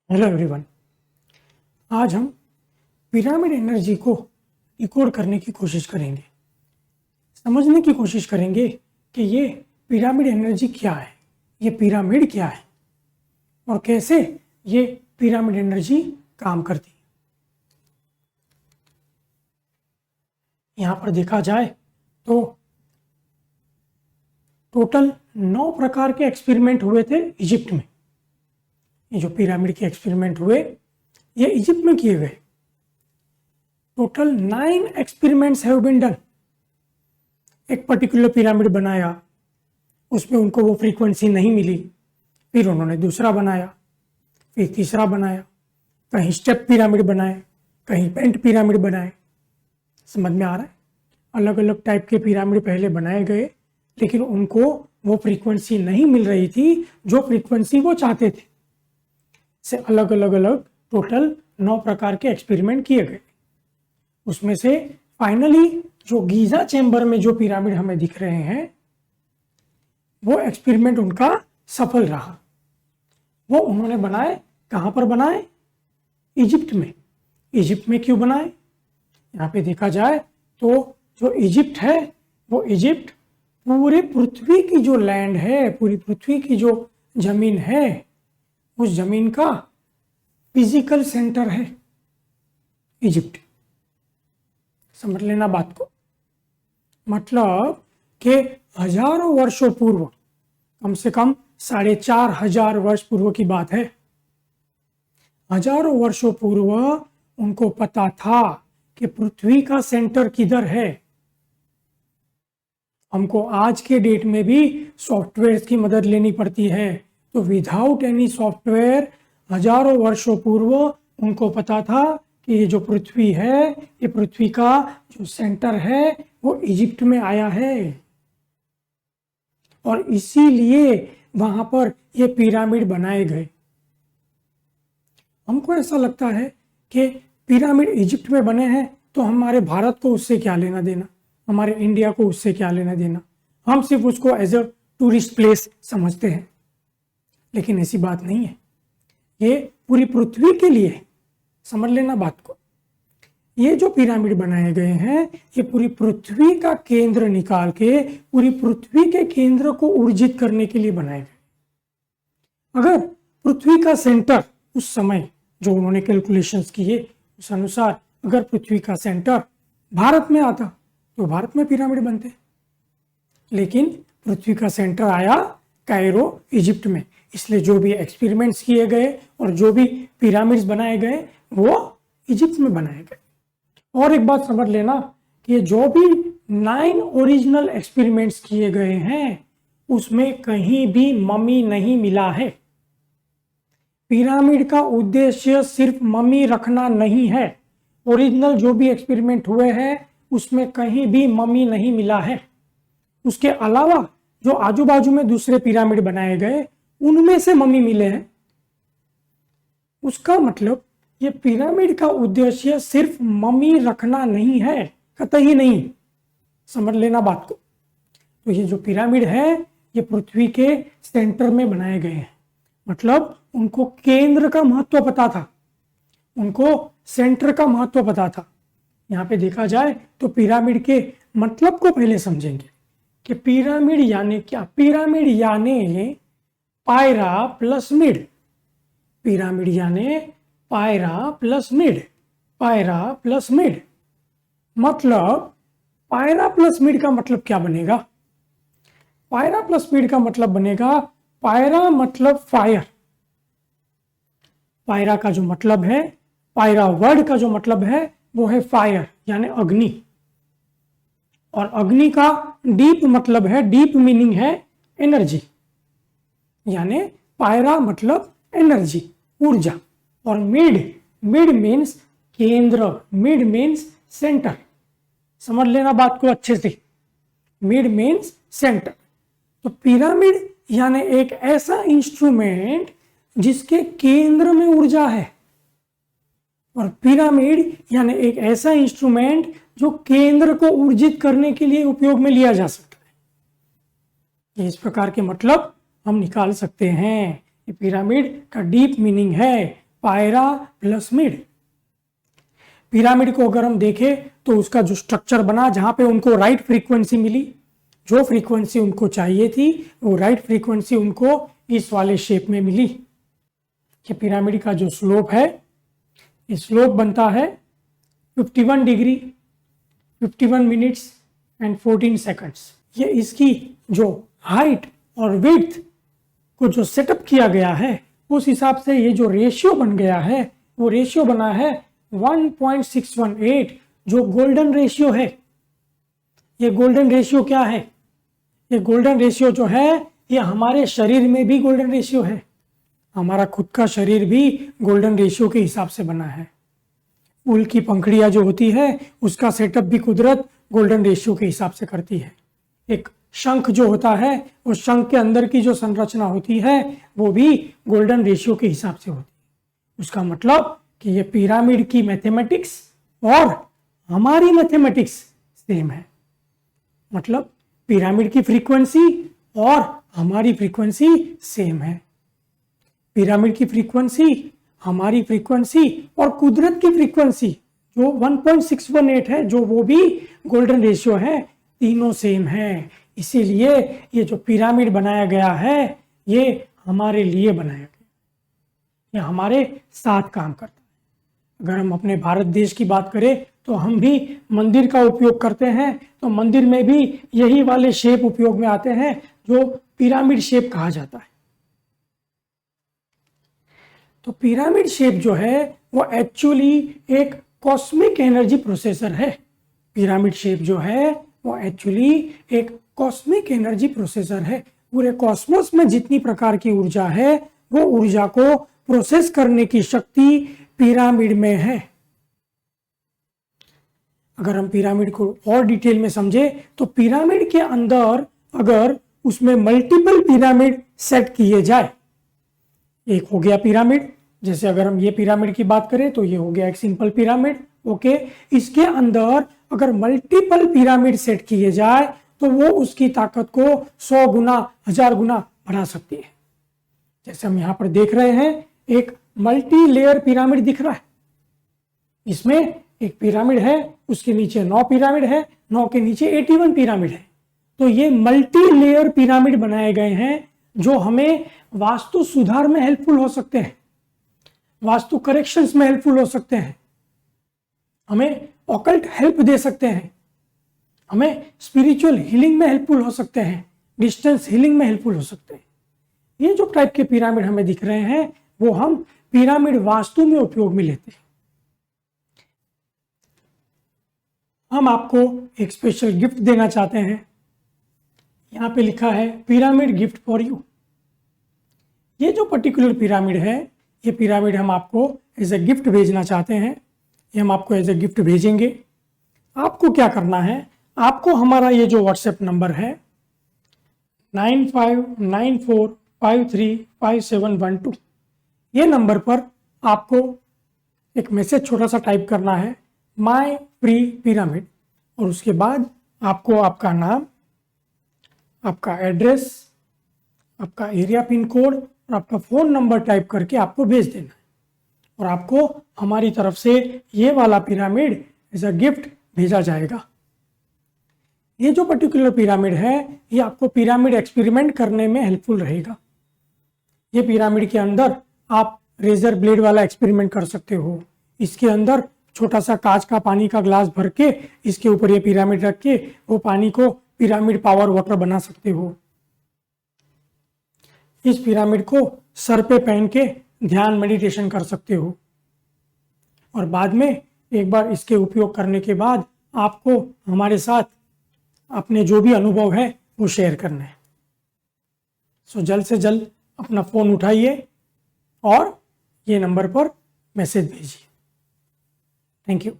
Hello everyone. आज हम pyramid energy को डिकोड करने की कोशिश करेंगे। समझने की कोशिश करेंगे कि ये पिरामिड एनर्जी क्या है, ये पिरामिड क्या है और कैसे ये पिरामिड एनर्जी काम करती है। यहाँ पर देखा जाए तो टोटल 9 प्रकार के एक्सपेरिमेंट हुए थे इजिप्ट में। ये जो पिरामिड के एक्सपेरिमेंट हुए ये इजिप्ट में किए गए। Total 9 experiments have been done. एक पर्टिकुलर पिरामिड बनाया, उसमें उनको वो फ्रीक्वेंसी नहीं मिली, फिर उन्होंने दूसरा बनाया, फिर तीसरा बनाया, कहीं स्टेप पिरामिड बनाए, कहीं पेंट पिरामिड बनाए। समझ में आ रहा है? अलग अलग टाइप के पिरामिड पहले बनाए गए, लेकिन उनको वो फ्रीक्वेंसी नहीं मिल रही थी जो फ्रीक्वेंसी वो चाहते थे। से अलग अलग टोटल 9 प्रकार के एक्सपेरिमेंट किए गए। उसमें से फाइनली जो गीजा चैम्बर में जो पिरामिड हमें दिख रहे हैं वो एक्सपेरिमेंट उनका सफल रहा। वो उन्होंने बनाए, कहाँ पर बनाए? इजिप्ट में। इजिप्ट में क्यों बनाए? यहाँ पे देखा जाए तो जो इजिप्ट है वो इजिप्ट पूरे पृथ्वी की जो लैंड है, पूरी पृथ्वी की जो जमीन है, उस जमीन का फिजिकल सेंटर है इजिप्ट। समझ लेना बात को। मतलब कि हजारों वर्षों पूर्व, कम से कम 4,500 वर्ष पूर्व की बात है, हजारों वर्षों पूर्व उनको पता था कि पृथ्वी का सेंटर किधर है। हमको आज के डेट में भी सॉफ्टवेयर की मदद लेनी पड़ती है, तो विदाउट एनी सॉफ्टवेयर हजारों वर्षों पूर्व उनको पता था कि ये जो पृथ्वी है, ये पृथ्वी का जो सेंटर है वो इजिप्ट में आया है। और इसीलिए वहां पर ये पिरामिड बनाए गए। हमको ऐसा लगता है कि पिरामिड इजिप्ट में बने हैं तो हमारे भारत को उससे क्या लेना देना, हमारे इंडिया को उससे क्या लेना देना। हम सिर्फ उसको एज अ टूरिस्ट प्लेस समझते हैं, लेकिन ऐसी बात नहीं है। ये पूरी पृथ्वी के लिए, समझ लेना बात को। ये जो पिरामिड बनाए गए हैं ये पूरी पृथ्वी का केंद्र निकाल के पूरी पृथ्वी के केंद्र को ऊर्जित करने के लिए बनाए गए। अगर पृथ्वी का सेंटर उस समय जो उन्होंने कैलकुलेशंस किए उस अनुसार अगर पृथ्वी का सेंटर भारत में आता तो भारत में पिरामिड बनते, लेकिन पृथ्वी का सेंटर आया कायरो इजिप्ट में। इसलिए जो भी एक्सपेरिमेंट्स किए गए और जो भी पिरामिड्स बनाए गए वो इजिप्ट में बनाए गए। और एक बात समझ लेना कि जो भी 9 ओरिजिनल एक्सपेरिमेंट्स किए गए हैं उसमें कहीं भी मम्मी नहीं मिला है। पिरामिड का उद्देश्य सिर्फ मम्मी रखना नहीं है। ओरिजिनल जो भी एक्सपेरिमेंट हुए हैं उसमें कहीं भी मम्मी नहीं मिला है। उसके अलावा जो आजू बाजू में दूसरे पिरामिड बनाए गए उनमें से मम्मी मिले हैं। उसका मतलब ये पिरामिड का उद्देश्य सिर्फ मम्मी रखना नहीं है, कतई नहीं। समझ लेना बात को। तो ये जो पिरामिड है ये पृथ्वी के सेंटर में बनाए गए हैं। मतलब उनको केंद्र का महत्व पता था, उनको सेंटर का महत्व पता था। यहाँ पे देखा जाए तो पिरामिड के मतलब को पहले समझेंगे कि पिरामिड यानी क्या। पिरामिड यानी पायरा प्लस मिड। पिरामिड यानी पायरा प्लस मिड। पायरा प्लस मिड मतलब पायरा प्लस मिड का मतलब क्या बनेगा? पायरा प्लस मिड का मतलब बनेगा, पायरा मतलब फायर। पायरा का जो मतलब है, पायरा वर्ड का जो मतलब है वो है फायर यानी अग्नि। और अग्नि का डीप मतलब है, डीप मीनिंग है एनर्जी। यानी पायरा मतलब एनर्जी, ऊर्जा। और मिड, मिड मीन्स केंद्र, मिड मीन्स सेंटर। समझ लेना बात को अच्छे से। Mid means centre. तो पिरामिड यानी एक ऐसा इंस्ट्रूमेंट जिसके केंद्र में ऊर्जा है, और पिरामिड यानी एक ऐसा इंस्ट्रूमेंट जो केंद्र को ऊर्जित करने के लिए उपयोग में लिया जा सकता है। इस प्रकार के मतलब हम निकाल सकते हैं। पिरामिड का डीप मीनिंग है पायरा प्लस मिड। पिरामिड को अगर हम देखें तो उसका जो स्ट्रक्चर बना, जहां पे उनको राइट फ्रीक्वेंसी मिली, जो फ्रीक्वेंसी उनको चाहिए थी वो राइट फ्रीक्वेंसी उनको इस वाले शेप में मिली। कि पिरामिड का जो स्लोप है, स्लोप बनता है 51 डिग्री 51 मिनट्स एंड 14 सेकंड्स। ये इसकी जो हाइट और विड्थ को जो सेटअप किया गया है, उस हिसाब से ये जो रेशियो बन गया है वो रेशियो बना है 1.618, जो गोल्डन रेशियो है। ये गोल्डन रेशियो क्या है? ये गोल्डन रेशियो जो है ये हमारे शरीर में भी गोल्डन रेशियो है। हमारा खुद का शरीर भी गोल्डन रेशियो के हिसाब से बना है। ऊल की पंखड़ियां जो होती है उसका सेटअप भी कुदरत गोल्डन रेशियो के हिसाब से करती है। एक शंख जो होता है, उस शंख के अंदर की जो संरचना होती है वो भी गोल्डन रेशियो के हिसाब से होती है। उसका मतलब कि ये पिरामिड की मैथमेटिक्स और हमारी मैथमेटिक्स सेम है। मतलब पिरामिड की फ्रीक्वेंसी और हमारी फ्रीक्वेंसी सेम है। पिरामिड की फ्रीक्वेंसी, हमारी फ्रीक्वेंसी और कुदरत की फ्रीक्वेंसी जो 1.618 है, जो वो भी गोल्डन रेशियो है, तीनों सेम है। इसीलिए ये जो पिरामिड बनाया गया है ये हमारे लिए बनाया गया, ये हमारे साथ काम करता है। अगर हम अपने भारत देश की बात करें तो हम भी मंदिर का उपयोग करते हैं, तो मंदिर में भी यही वाले शेप उपयोग में आते हैं जो पिरामिड शेप कहा जाता है। तो पिरामिड शेप जो है वो एक्चुअली एक कॉस्मिक एनर्जी प्रोसेसर है। पिरामिड शेप जो है वो एक्चुअली एक कॉस्मिक एनर्जी प्रोसेसर है। पूरे कॉस्मोस में जितनी प्रकार की ऊर्जा है वो ऊर्जा को प्रोसेस करने की शक्ति पिरामिड में है। अगर हम पिरामिड को और डिटेल में समझे तो पिरामिड के अंदर अगर उसमें मल्टीपल पिरामिड सेट किए जाए, एक हो गया पिरामिड, जैसे अगर हम ये पिरामिड की बात करें तो ये हो गया एक सिंपल पिरामिड, ओके। इसके अंदर अगर मल्टीपल पिरामिड सेट किए जाए तो वो उसकी ताकत को 100 गुना 1000 गुना बढ़ा सकती है। जैसे हम यहां पर देख रहे हैं एक मल्टी लेयर पिरामिड दिख रहा है। इसमें एक पिरामिड है, उसके नीचे 9 पिरामिड है, 9 के नीचे 81 पिरामिड है। तो ये मल्टी लेयर पिरामिड बनाए गए हैं जो हमें वास्तु सुधार में हेल्पफुल हो सकते हैं, वास्तु करेक्शंस में हेल्पफुल हो सकते हैं, हमें ऑकल्ट हेल्प दे सकते हैं, हमें स्पिरिचुअल हीलिंग में हेल्पफुल हो सकते हैं, डिस्टेंस हीलिंग में हेल्पफुल हो सकते हैं। ये जो टाइप के पिरामिड हमें दिख रहे हैं वो हम पिरामिड वास्तु में उपयोग में लेते हैं। हम आपको एक स्पेशल गिफ्ट देना चाहते हैं। यहाँ पे लिखा है पिरामिड गिफ्ट फॉर यू। ये जो पर्टिकुलर पिरामिड है, ये पिरामिड हम आपको एज ए गिफ्ट भेजना चाहते हैं। ये हम आपको एज ए गिफ्ट भेजेंगे। आपको क्या करना है, आपको हमारा ये जो व्हाट्सएप नंबर है 9594535712, ये नंबर पर आपको एक मैसेज छोटा सा टाइप करना है, माय फ्री पिरामिड, और उसके बाद आपको आपका नाम, आपका एड्रेस, आपका एरिया पिन कोड और आपका फ़ोन नंबर टाइप करके आपको भेज देना है। और आपको हमारी तरफ से ये वाला पिरामिड एज अ गिफ्ट भेजा जाएगा। ये जो पर्टिकुलर पिरामिड है ये आपको पिरामिड एक्सपेरिमेंट करने में हेल्पफुल रहेगा। ये पिरामिड के अंदर आप रेजर ब्लेड वाला एक्सपेरिमेंट कर सकते हो। इसके अंदर छोटा सा कांच का पानी का ग्लास भर के इसके ऊपर ये पिरामिड रख के वो पानी को पिरामिड पावर वाटर बना सकते हो। इस पिरामिड को सर पे पहन के ध्यान मेडिटेशन कर सकते हो। और बाद में एक बार इसके उपयोग करने के बाद आपको हमारे साथ अपने जो भी अनुभव है वो शेयर करना है। सो जल्द से जल्द अपना फ़ोन उठाइए और ये नंबर पर मैसेज भेजिए। Thank you.